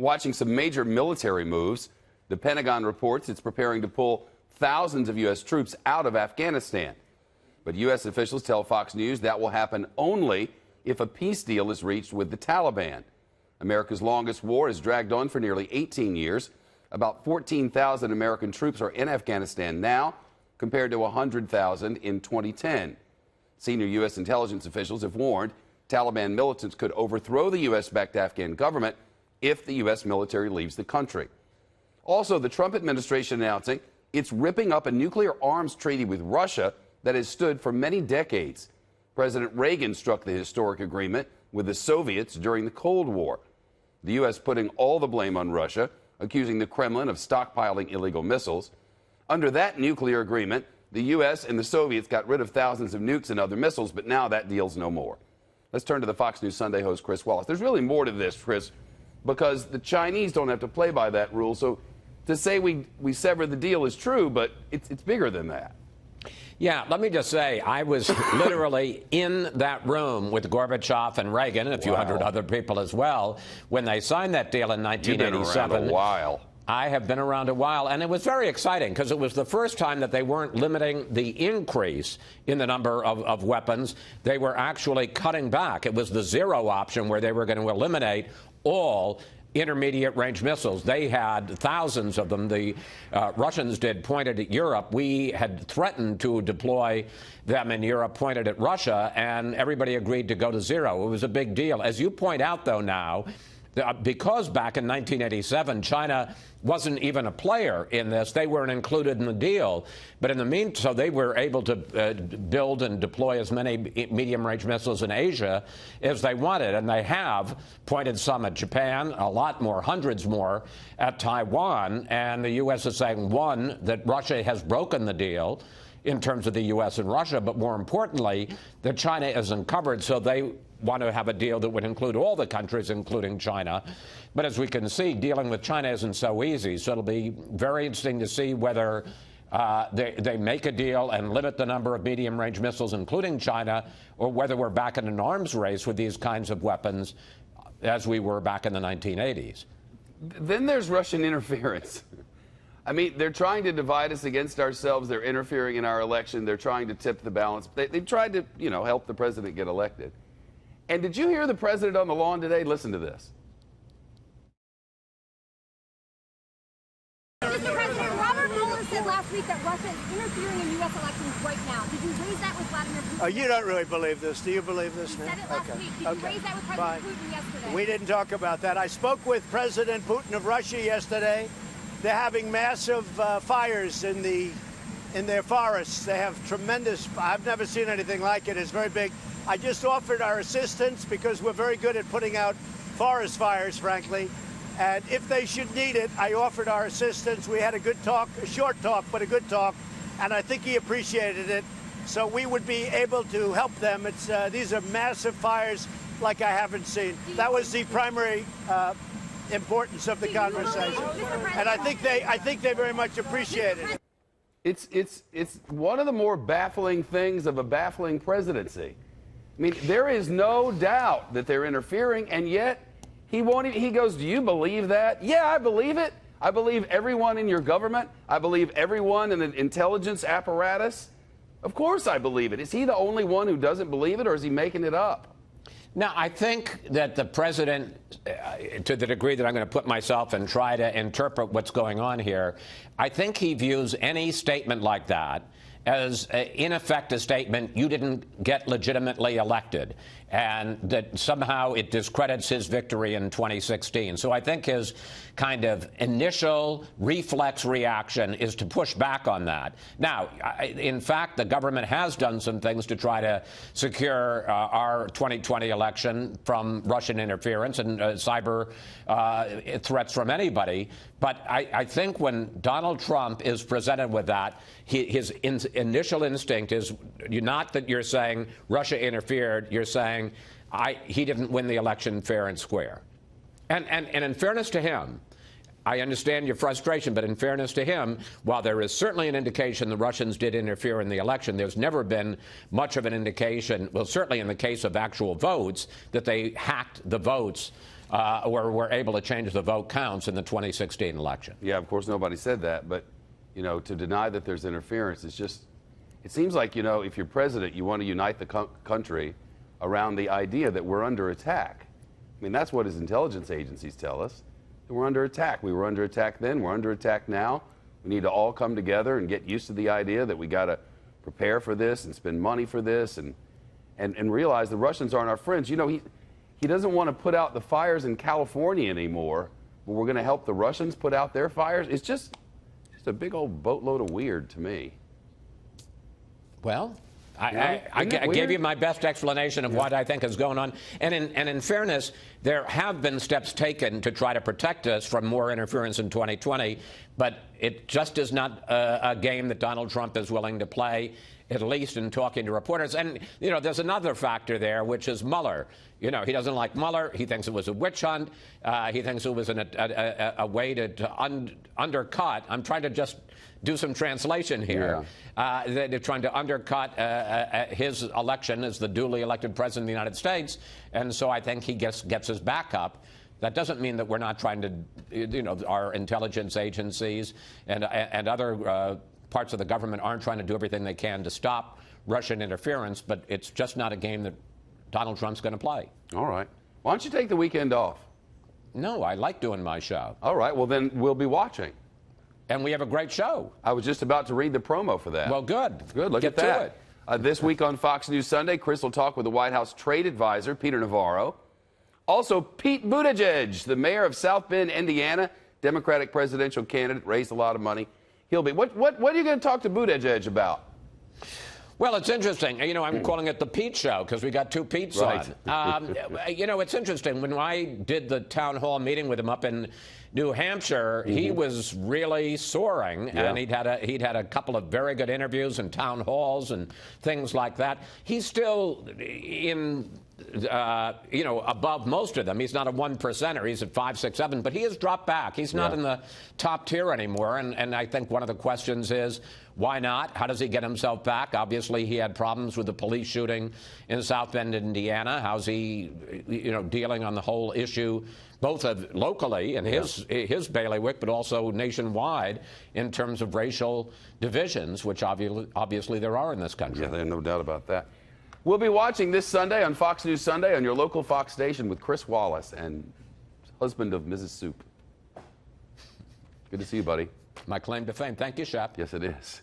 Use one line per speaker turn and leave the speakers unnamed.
watching some major military moves. The Pentagon reports it's preparing to pull thousands of U.S. troops out of Afghanistan. But U.S. officials tell Fox News that will happen only if a peace deal is reached with the Taliban. America's longest war has dragged on for nearly 18 years. About 14,000 American troops are in Afghanistan now, compared to 100,000 in 2010. Senior U.S. intelligence officials have warned Taliban militants could overthrow the U.S.-backed Afghan government if the U.S. military leaves the country. Also, the Trump administration announcing it's ripping up a nuclear arms treaty with Russia that has stood for many decades. President Reagan struck the historic agreement with the Soviets during the Cold War. The U.S. putting all the blame on Russia, accusing the Kremlin of stockpiling illegal missiles. Under that nuclear agreement, the U.S. and the Soviets got rid of thousands of nukes and other missiles, but now that deal's no more. Let's turn to the Fox News Sunday host, Chris Wallace. There's really more to this, Chris, because the Chinese don't have to play by that rule. So to say we severed the deal is true, but it's bigger than that.
Yeah, let me just say, I was literally in that room with Gorbachev and Reagan and a few hundred other people as well when they signed that deal in 1987.
You've been around a while.
I have been around a while, and it was very exciting because it was the first time that they weren't limiting the increase in the number of weapons. They were actually cutting back. It was the zero option where they were going to eliminate all intermediate range missiles. They had thousands of them. The Russians did, pointed at Europe. We had threatened to deploy them in Europe, pointed at Russia, and everybody agreed to go to zero. It was a big deal. As you point out, though, now, because back in 1987, China wasn't even a player in this. They weren't included in the deal. But in the meantime, so they were able to build and deploy as many medium-range missiles in Asia as they wanted. And they have pointed some at Japan, a lot more, hundreds more at Taiwan. And the U.S. is saying, one, that Russia has broken the deal in terms of the U.S. and Russia, but more importantly, that China isn't covered, so they want to have a deal that would include all the countries, including China. But as we can see, dealing with China isn't so easy, so it'll be very interesting to see whether they make a deal and limit the number of medium-range missiles, including China, or whether we're back in an arms race with these kinds of weapons as we were back in the 1980s.
Then there's Russian interference. I mean, they're trying to divide us against ourselves. They're interfering in our election. They're trying to tip the balance. They've tried to, help the president get elected. And did you hear the president on the lawn today? Listen to this.
Mr. President, Robert Mueller said last week that Russia is interfering in U.S. elections right now. Did you raise that with Vladimir Putin?
Oh, you don't really believe this. Do you believe this?
You said it last week. Did you raise that with President Putin yesterday?
We didn't talk about that. I spoke with President Putin of Russia yesterday. They're having massive fires in their forests. They have tremendous, I've never seen anything like it. It's very big. I just offered our assistance because we're very good at putting out forest fires, frankly. And if they should need it, I offered our assistance. We had a good talk, a short talk, but a good talk. And I think he appreciated it. So we would be able to help them. These are massive fires like I haven't seen. That was the primary importance of the conversation. And I think they very much appreciate it.
It's one of the more baffling things of a baffling presidency. I mean, there is no doubt that they're interfering, and yet he goes, do you believe that? Yeah, I believe it. I believe everyone in your government. I believe everyone in the intelligence apparatus. Of course I believe it. Is he the only one who doesn't believe it, or is he making it up?
Now, I think that the president, to the degree that I'm going to put myself and try to interpret what's going on here, I think he views any statement like that as, in effect, a statement, you didn't get legitimately elected, and that somehow it discredits his victory in 2016. So I think his kind of initial reflex reaction is to push back on that. Now, in fact, the government has done some things to try to secure our 2020 election from Russian interference and cyber threats from anybody. But I think when Donald Trump is presented with that, his initial instinct is not that you're saying Russia interfered, you're saying he didn't win the election fair and square. And in fairness to him, I understand your frustration, but in fairness to him, while there is certainly an indication the Russians did interfere in the election, there's never been much of an indication, well, certainly in the case of actual votes, that they hacked the votes were able to change the vote counts in the 2016 election.
Yeah, of course, nobody said that. But, you know, to deny that there's interference is just, it seems like, you know, if you're president, you want to unite the country around the idea that we're under attack. I mean, that's what his intelligence agencies tell us. We're under attack. We were under attack then. We're under attack now. We need to all come together and get used to the idea that we got to prepare for this and spend money for this and realize the Russians aren't our friends. You know, he doesn't want to put out the fires in California anymore, but we're going to help the Russians put out their fires. It's just a big old boatload of weird to me.
Well, I gave you my best explanation of what I think is going on. And in fairness, there have been steps taken to try to protect us from more interference in 2020, but it just is not a game that Donald Trump is willing to play, at least in talking to reporters. And, you know, there's another factor there, which is Mueller. You know, he doesn't like Mueller. He thinks it was a witch hunt. He thinks it was a way to undercut. I'm trying to just do some translation here. Yeah. They're trying to undercut his election as the duly elected president of the United States. And so I think he gets his back up. That doesn't mean that we're not trying to, you know, our intelligence agencies and other parts of the government aren't trying to do everything they can to stop Russian interference, but it's just not a game that Donald Trump's going to play.
All right. Why don't you take the weekend off?
No, I like doing my show.
All right. Well, then we'll be watching.
And we have a great show.
I was just about to read the promo for that.
Well, good.
Good. Look at that. This week on Fox News Sunday, Chris will talk with the White House trade advisor, Peter Navarro. Also, Pete Buttigieg, the mayor of South Bend, Indiana, Democratic presidential candidate, raised a lot of money. He'll be. What are you going to talk to Buttigieg about?
Well, it's interesting. You know, I'm calling it the Pete Show because we got two Petes
right.
on. You know, it's interesting. When I did the town hall meeting with him up in New Hampshire, he was really soaring, and he'd had a couple of very good interviews and town halls and things like that. He's still in. You know, above most of them. He's not a 1%er. He's at 5, 6, 7, but he has dropped back. He's not in the top tier anymore. And I think one of the questions is, why not? How does he get himself back? Obviously, he had problems with the police shooting in South Bend, Indiana. How's he, you know, dealing on the whole issue, both of locally and his bailiwick, but also nationwide in terms of racial divisions, which obviously there are in this country.
Yeah, there's no doubt about that. We'll be watching this Sunday on Fox News Sunday on your local Fox station with Chris Wallace and husband of Mrs. Soup. Good to see you, buddy.
My claim to fame. Thank you, Shep.
Yes, it is.